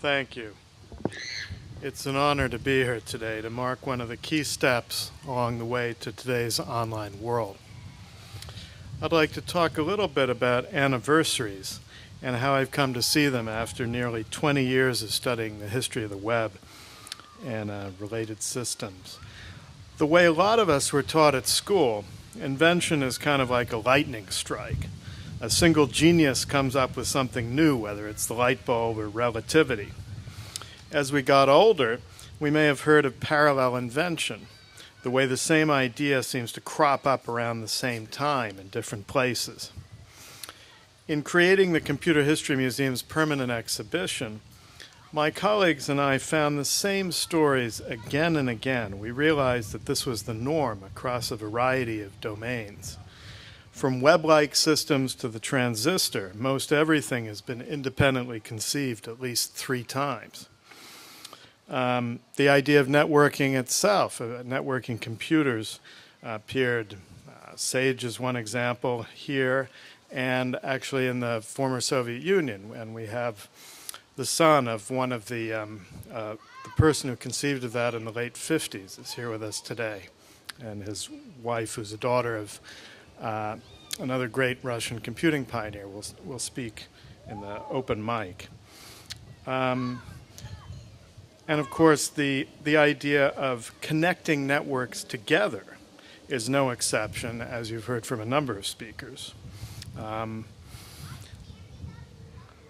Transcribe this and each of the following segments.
Thank you. It's an honor to be here today to mark one of the key steps along the way to today's online world. I'd like to talk a little bit about anniversaries and how I've come to see them after nearly 20 years of studying the history of the web and related systems. The way a lot of us were taught at school, invention is kind of like a lightning strike. A single genius comes up with something new, whether it's the light bulb or relativity. As we got older, we may have heard of parallel invention, the way the same idea seems to crop up around the same time in different places. In creating the Computer History Museum's permanent exhibition, my colleagues and I found the same stories again and again. We realized that this was the norm across a variety of domains. From web-like systems to the transistor, most everything has been independently conceived at least 3 times. The idea of networking itself, networking computers appeared. Sage is one example here, and actually in the former Soviet Union, and we have the son of one of the person who conceived of that in the late 50s is here with us today, and his wife, who's a daughter of another great Russian computing pioneer, will speak in the open mic. And of course, the idea of connecting networks together is no exception, as you've heard from a number of speakers.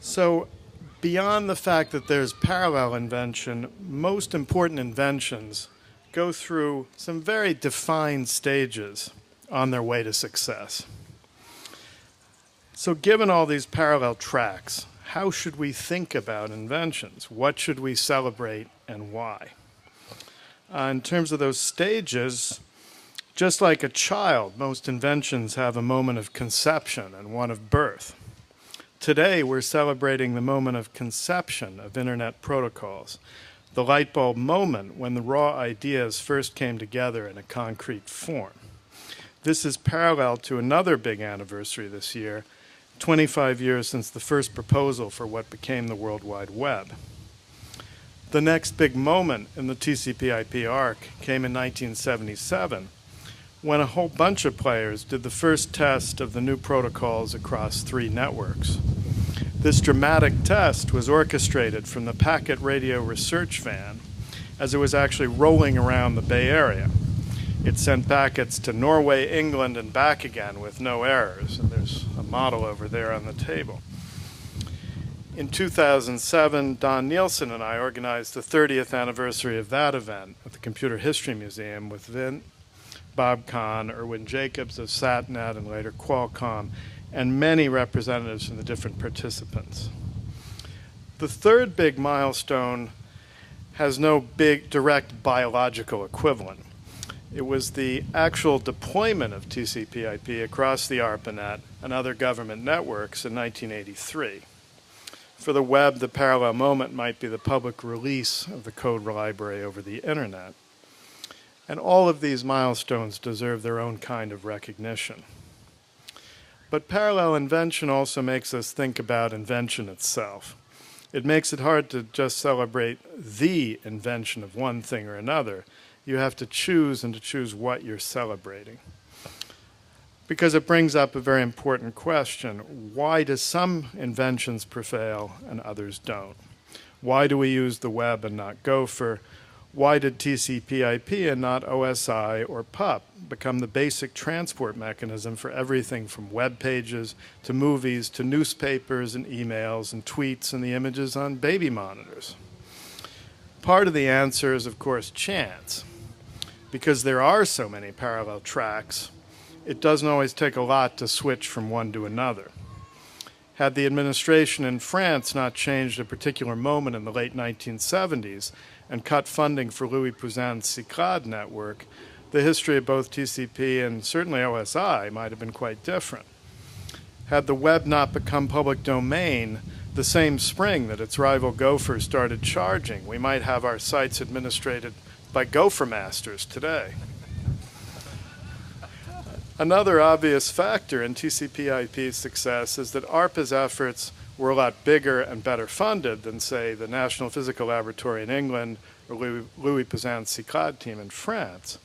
So beyond the fact that there's parallel invention, most important inventions go through some very defined stages on their way to success. So given all these parallel tracks, how should we think about inventions? What should we celebrate and why? In terms of those stages, just like a child, most inventions have a moment of conception and one of birth. Today, we're celebrating the moment of conception of Internet protocols, the light bulb moment when the raw ideas first came together in a concrete form. This is parallel to another big anniversary this year, 25 years since the first proposal for what became the World Wide Web. The next big moment in the TCP/IP arc came in 1977, when a whole bunch of players did the first test of the new protocols across 3 networks. This dramatic test was orchestrated from the packet radio research van as it was actually rolling around the Bay Area. It sent packets to Norway, England, and back again with no errors, and there's a model over there on the table. In 2007, Don Nielsen and I organized the 30th anniversary of that event at the Computer History Museum with Vint, Bob Kahn, Erwin Jacobs of SatNet, and later Qualcomm, and many representatives from the different participants. The third big milestone has no big direct biological equivalent. It was the actual deployment of TCP/IP across the ARPANET and other government networks in 1983. For the web, the parallel moment might be the public release of the code library over the internet. And all of these milestones deserve their own kind of recognition. But parallel invention also makes us think about invention itself. It makes it hard to just celebrate the invention of one thing or another. You have to choose, and to choose what you're celebrating. Because it brings up a very important question. Why do some inventions prevail and others don't? Why do we use the web and not Gopher? Why did TCP/IP and not OSI or PUP become the basic transport mechanism for everything from web pages to movies to newspapers and emails and tweets and the images on baby monitors? Part of the answer is, of course, chance. Because there are so many parallel tracks, it doesn't always take a lot to switch from one to another. Had the administration in France not changed a particular moment in the late 1970s and cut funding for Louis Pouzan's Cyclade network, the history of both TCP and certainly OSI might have been quite different. Had the web not become public domain the same spring that its rival Gopher started charging, we might have our sites administrated by Gopher masters today. Another obvious factor in TCP/IP's success is that ARPA's efforts were a lot bigger and better funded than, say, the National Physical Laboratory in England or Louis Poussin's Cyclades team in France.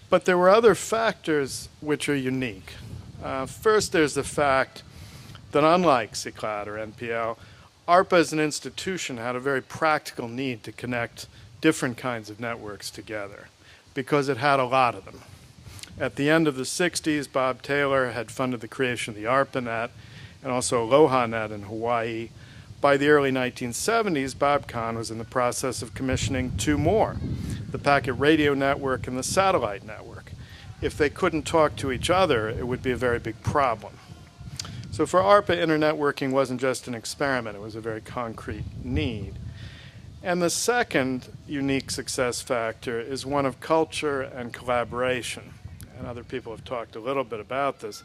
But there were other factors which are unique. First, there's the fact that unlike Cyclades or NPL, ARPA as an institution had a very practical need to connect different kinds of networks together because it had a lot of them. At the end of the 60s, Bob Taylor had funded the creation of the ARPANET and also AlohaNet in Hawaii. By the early 1970s, Bob Kahn was in the process of commissioning two more, the packet radio network and the satellite network. If they couldn't talk to each other, it would be a very big problem. So for ARPA, internetworking wasn't just an experiment, it was a very concrete need. And the second unique success factor is one of culture and collaboration. And other people have talked a little bit about this.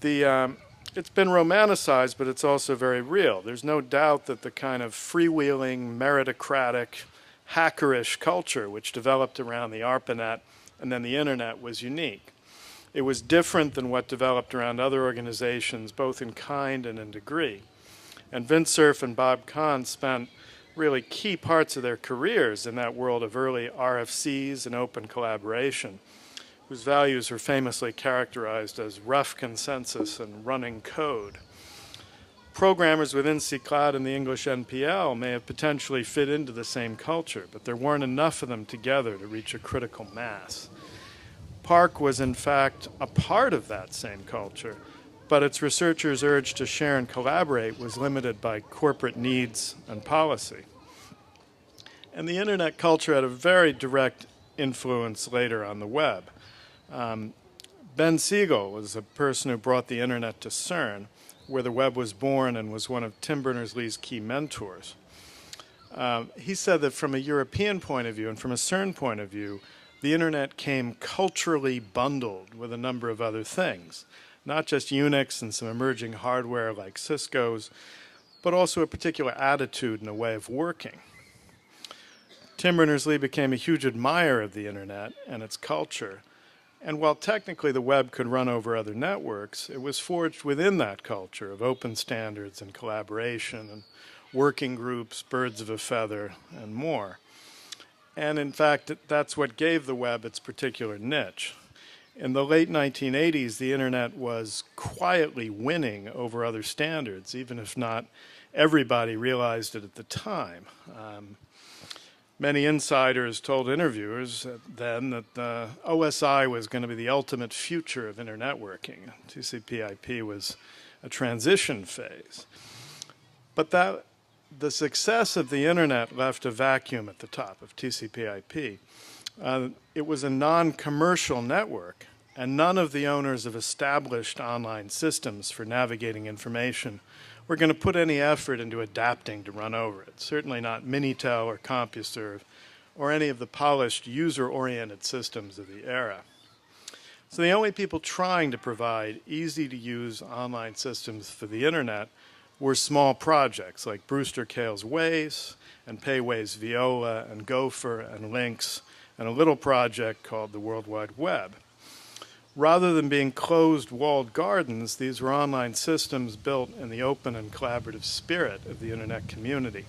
It's been romanticized, but it's also very real. There's no doubt that the kind of freewheeling, meritocratic, hackerish culture which developed around the ARPANET and then the internet was unique. It was different than what developed around other organizations, both in kind and in degree. And Vint Cerf and Bob Kahn spent really key parts of their careers in that world of early RFCs and open collaboration, whose values are famously characterized as rough consensus and running code. Programmers within Cyclades and the English NPL may have potentially fit into the same culture, but there weren't enough of them together to reach a critical mass. PARC was in fact a part of that same culture, but its researchers' urge to share and collaborate was limited by corporate needs and policy. And the internet culture had a very direct influence later on the web. Ben Siegel was a person who brought the internet to CERN, where the web was born, and was one of Tim Berners-Lee's key mentors. He said that from a European point of view and from a CERN point of view, the internet came culturally bundled with a number of other things, not just Unix and some emerging hardware like Cisco's, but also a particular attitude and a way of working. Tim Berners-Lee became a huge admirer of the internet and its culture, and while technically the web could run over other networks, it was forged within that culture of open standards and collaboration and working groups, birds of a feather, and more. And in fact, that's what gave the web its particular niche. In the late 1980s, the internet was quietly winning over other standards, even if not everybody realized it at the time. Many insiders told interviewers then that the OSI was going to be the ultimate future of internetworking. TCP/IP was a transition phase. But the success of the internet left a vacuum at the top of TCP/IP. It was a non-commercial network, and none of the owners of established online systems for navigating information were going to put any effort into adapting to run over it. Certainly not Minitel or CompuServe or any of the polished user-oriented systems of the era. So the only people trying to provide easy-to-use online systems for the internet were small projects like Brewster Kahl's Waze and Payway's Viola and Gopher and Lynx and a little project called the World Wide Web. Rather than being closed, walled gardens, these were online systems built in the open and collaborative spirit of the internet community.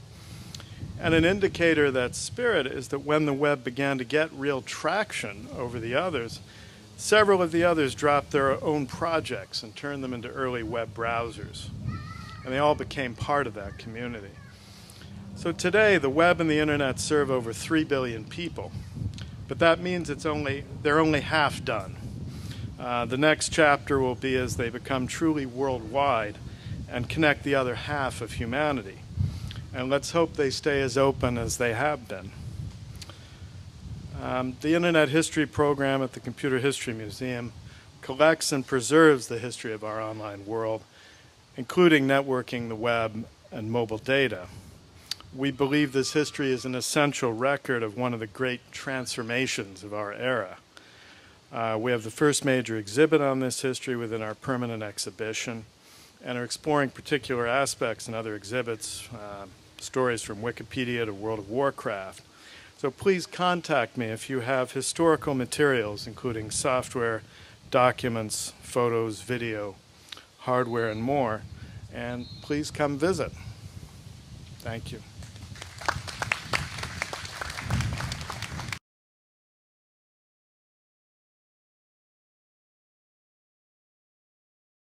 And an indicator of that spirit is that when the web began to get real traction over the others, several of the others dropped their own projects and turned them into early web browsers. And they all became part of that community. So today, the web and the internet serve over 3 billion people. But that means they're only half done. The next chapter will be as they become truly worldwide and connect the other half of humanity. And let's hope they stay as open as they have been. The Internet History Program at the Computer History Museum collects and preserves the history of our online world, including networking, the web, and mobile data. We believe this history is an essential record of one of the great transformations of our era. We have the first major exhibit on this history within our permanent exhibition and are exploring particular aspects in other exhibits, stories from Wikipedia to World of Warcraft. So please contact me if you have historical materials, including software, documents, photos, video, hardware, and more, and please come visit. Thank you.